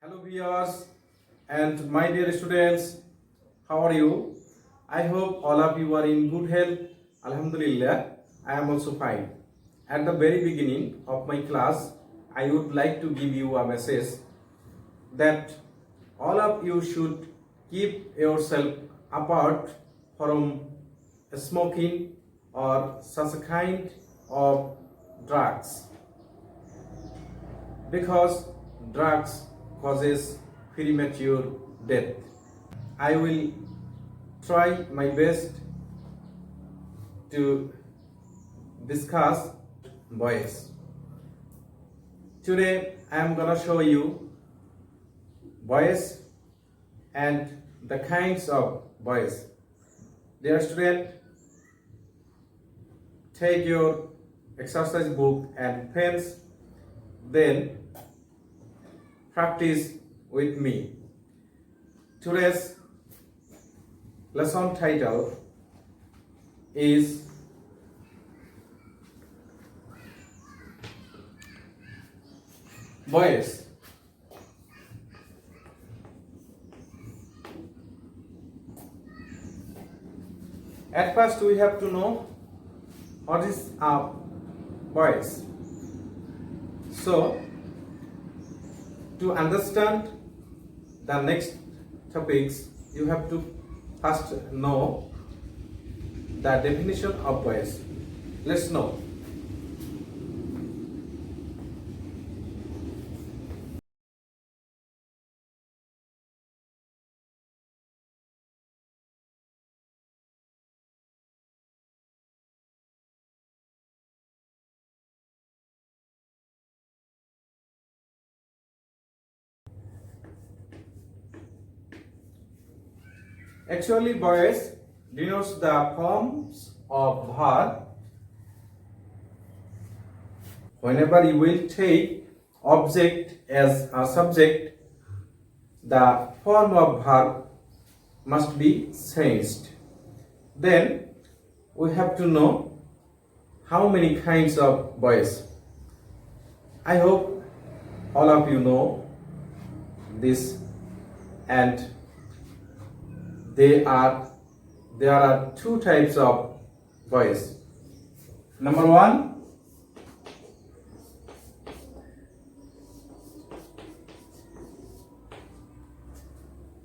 Hello viewers and my dear students, how are you? I hope all of you are in good health. Alhamdulillah, I am also fine. At the very beginning of my class, I would like to give you a message that all of you should keep yourself apart from smoking or such a kind of drugs, because drugs causes premature death. I will try my best to discuss boys. Today I am gonna show you boys and the kinds of boys. Dear student, take your exercise book and pens, then practice with me. Today's lesson title is Boys. At first we have to know what is a boys. So to understand the next topics, you have to first know the definition of boys. Let's know. Actually, boys denotes the forms of verb. Whenever you will take object as a subject, the form of verb must be changed. Then we have to know how many kinds of boys. I hope all of you know this, and there are two types of boys. Number one,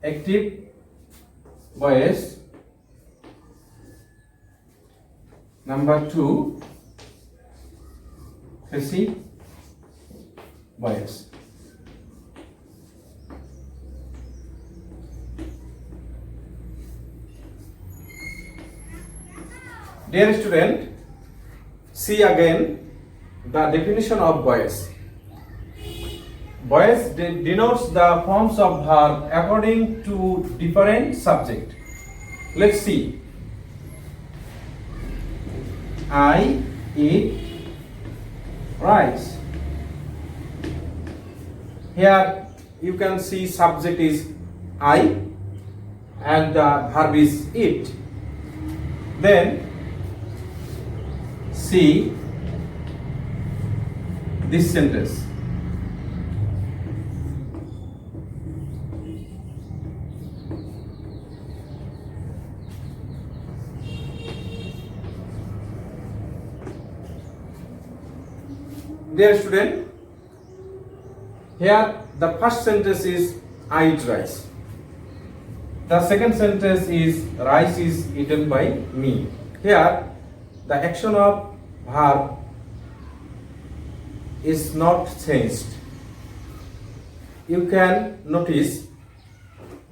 active boys. Number two, passive boys. Dear student, see again the definition of boys. Boys denotes the forms of verb according to different subject. Let's see. I eat rice. Here you can see subject is I and the verb is eat. Then see this sentence. Dear student, here the first sentence is I eat rice. The second sentence is rice is eaten by me. Here the action of verb is not changed. You can notice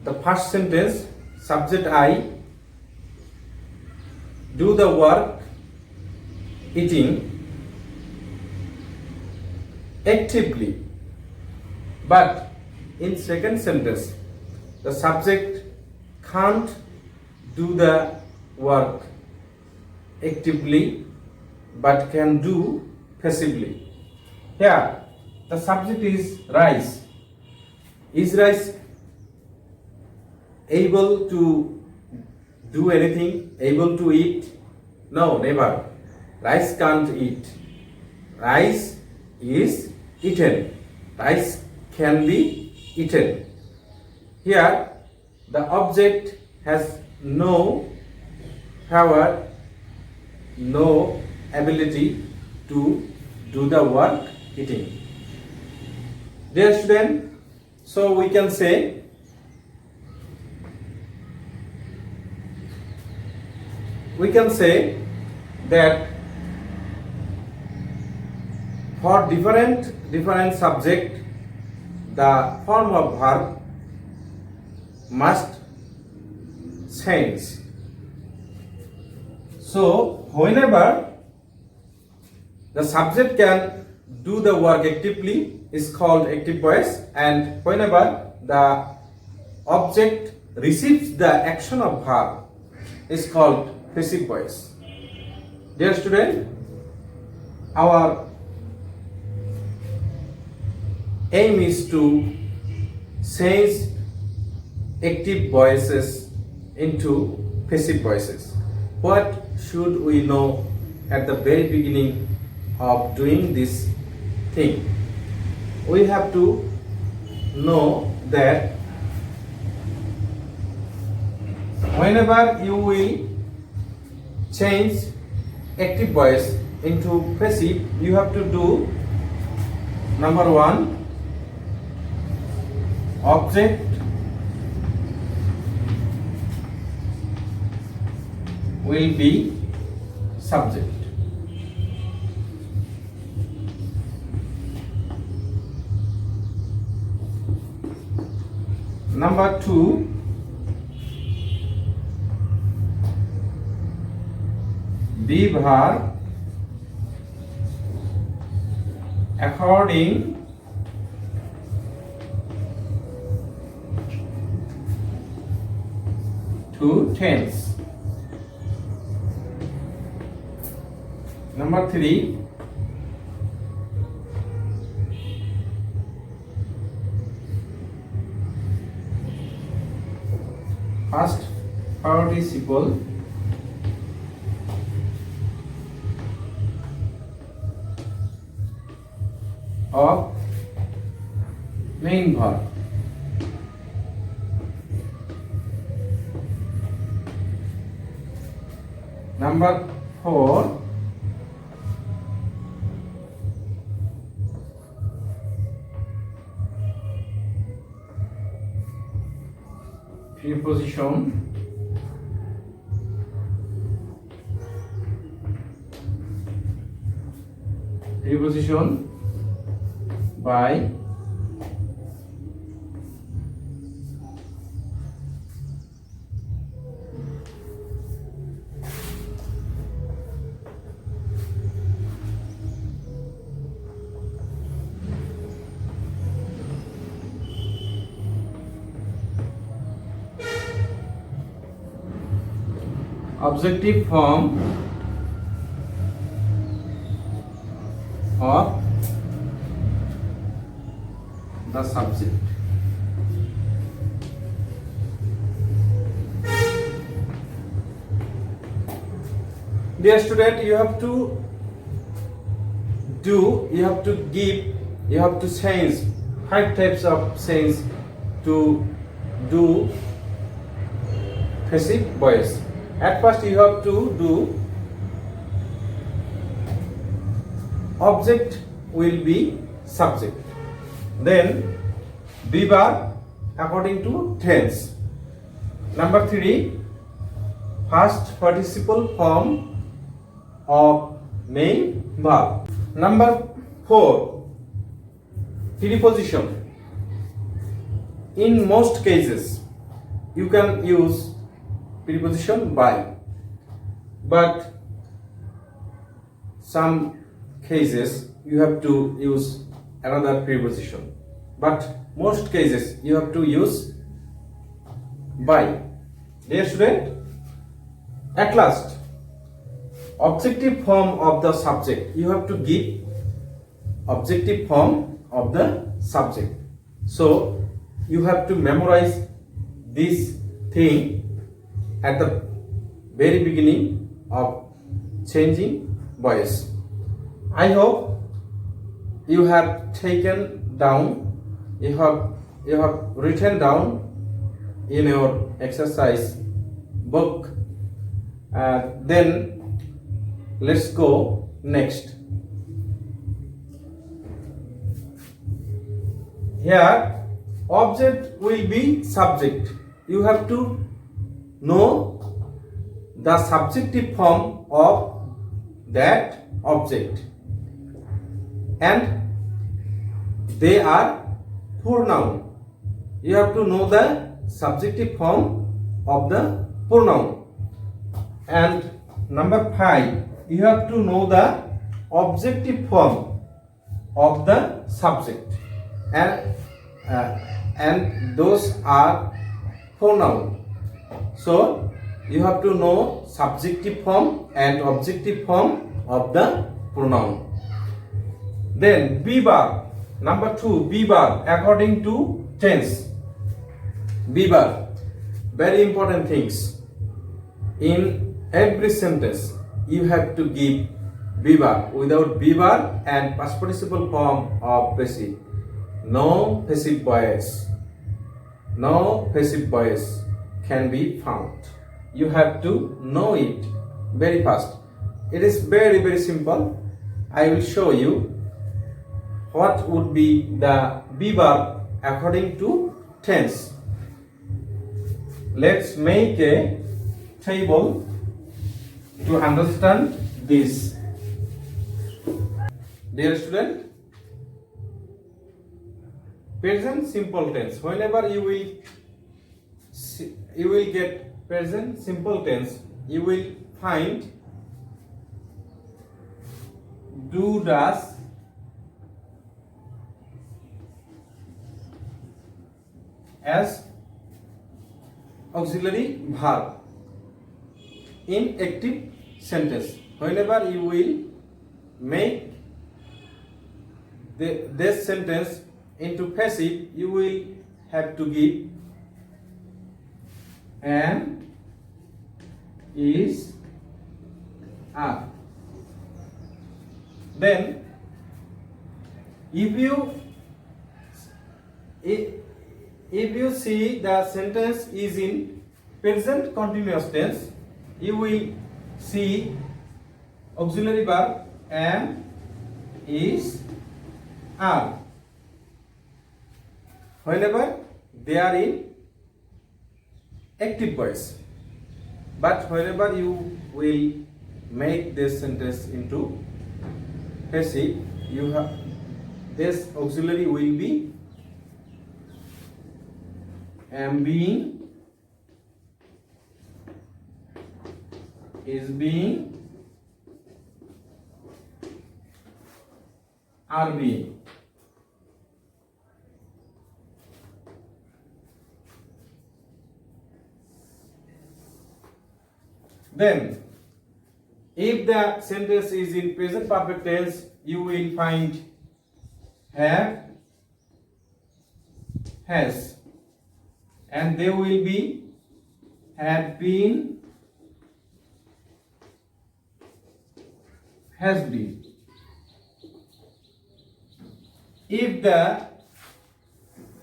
the first sentence, subject I, do the work eating actively, but in second sentence the subject can't do the work actively but can do passively. Here the subject is rice. Is rice able to do anything, able to eat? No, never. Rice can't eat. Rice is eaten. Rice can be eaten. Here the object has no power, no ability to do the work eating. Dear student, so we can say that for different subject, the form of verb must change. So whenever the subject can do the work actively is called active voice, and whenever the object receives the action of verb is called passive voice. Dear student, our aim is to change active voices into passive voices. What should we know at the very beginning of doing this thing? We have to know that whenever you will change active voice into passive, you have to do number one, object will be subject. Number two, be verb according to tense. Number three, past participle of main verb. Number four, preposition by objective form of the subject. Dear student, you have to change 5 types of change to do passive voice. At first you have to do object will be subject, then be verb according to tense. Number 3, past participle form of main verb. Number 4, preposition. In most cases you can use preposition by, but some cases you have to use another preposition, but most cases you have to use by. Dear student, at last, objective form of the subject. You have to give objective form of the subject. So you have to memorize this thing at the very beginning of changing voice. I hope you have taken down, you have you have written down in your exercise book. Then let's go next. Here object will be subject. You have to know the subjective form of that object, and they are pronoun. You have to know the subjective form of the pronoun. And number 5, you have to know the objective form of the subject, and those are pronoun. So you have to know subjective form and objective form of the pronoun. Then be verb. Number 2, be verb according to tense. Be verb, very important things. In every sentence you have to give be verb. Without be verb and past participle form of passive, no passive voice can be found. You have to know it very fast. It is very, very simple. I will show you what would be the be verb according to tense. Let's make a table to understand this. Dear student, present simple tense. Whenever you will get present simple tense, you will find do, does, as auxiliary verb in active sentence. Whenever you will make this sentence into passive, you will have to give am, is, are. Then if you see the sentence is in present continuous tense, you will see auxiliary verb am, is, are. Whenever they are in active voice. But whenever you will make this sentence into passive, you have this auxiliary will be am being, is being, are being. Then if the sentence is in present perfect tense, you will find have, has, and they will be had been, has been. If the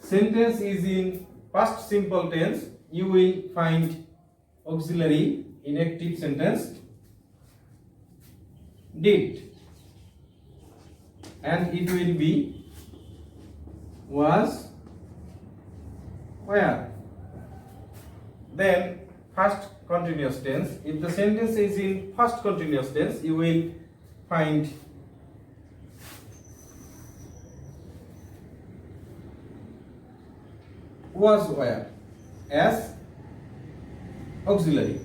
sentence is in past simple tense, you will find auxiliary in active sentence did, and it will be was, were. Then first continuous tense. If the sentence is in first continuous tense, you will find was, were as auxiliary.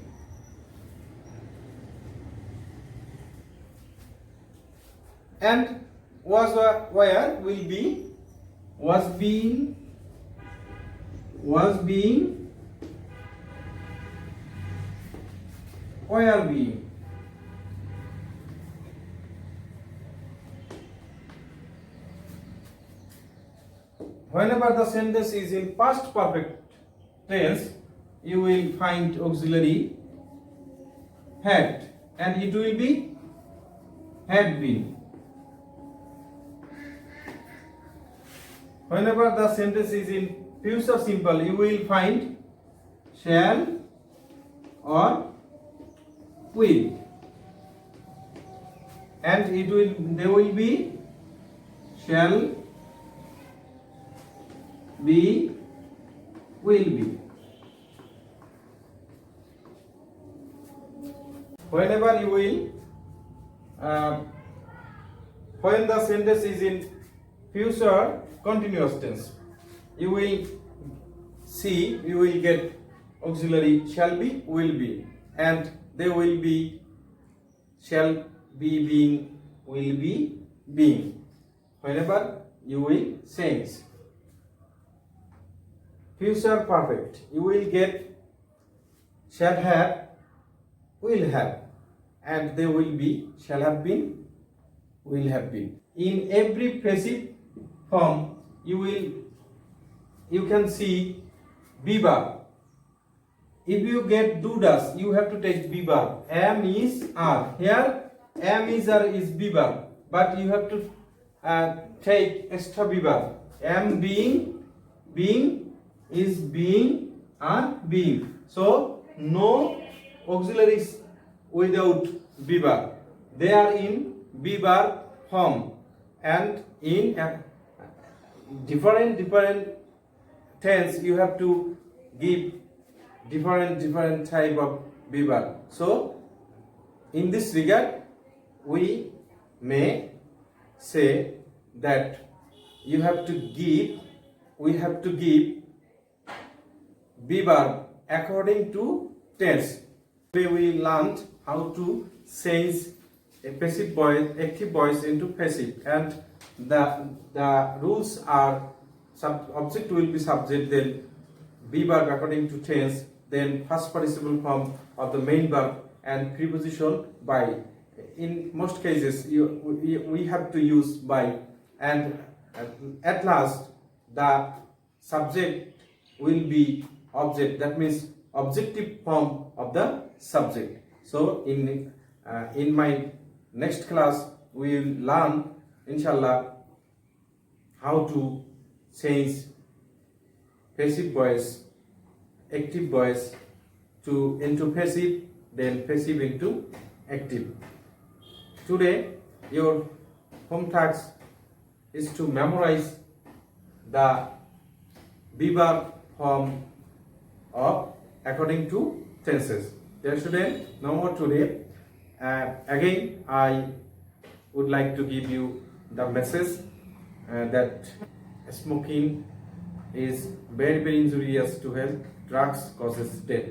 And was, were will be was being, were being. Whenever the sentence is in past perfect tense, you will find auxiliary had, and it will be had been. Whenever the sentence is in future simple, you will find shall or will, and they will be shall be, will be. Whenever you will, when the sentence is in future continuous tense, you will see, you will get auxiliary shall be, will be, and they will be shall be being, will be being. Whenever you will change future perfect, you will get shall have, will have, and they will be shall have been, will have been. In every passive form, you can see be verb. If you get do does, you have to take be verb. Am, is, are. Here am, is, are is be verb, but you have to take extra be verb. Am being, being, is being, are being. So no auxiliaries without be verb. They are in be verb form, and in different tense you have to give different type of be verb. So in this regard, we may say that we have to give be verb according to tense. Today we learned how to change a passive voice, active voice into passive, and the rules are object will be subject, then be verb according to tense, then first participle form of the main verb, and preposition by. In most cases we have to use by, and at last the subject will be object, that means objective form of the subject. So in my next class we will learn, inshallah, how to change passive voice, active voice into passive, then passive into active. Today your home task is to memorize the be verb form of according to tenses. Dear student, no more today. Again, I would like to give you the message that smoking is very injurious to health. Drugs causes death.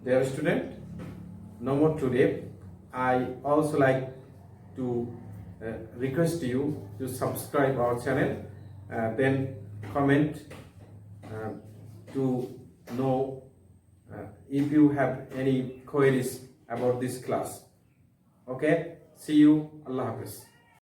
Dear student, no more today. I also like to request you to subscribe our channel, then comment to know if you have any queries about this class. Okay, see you. Allah Hafiz.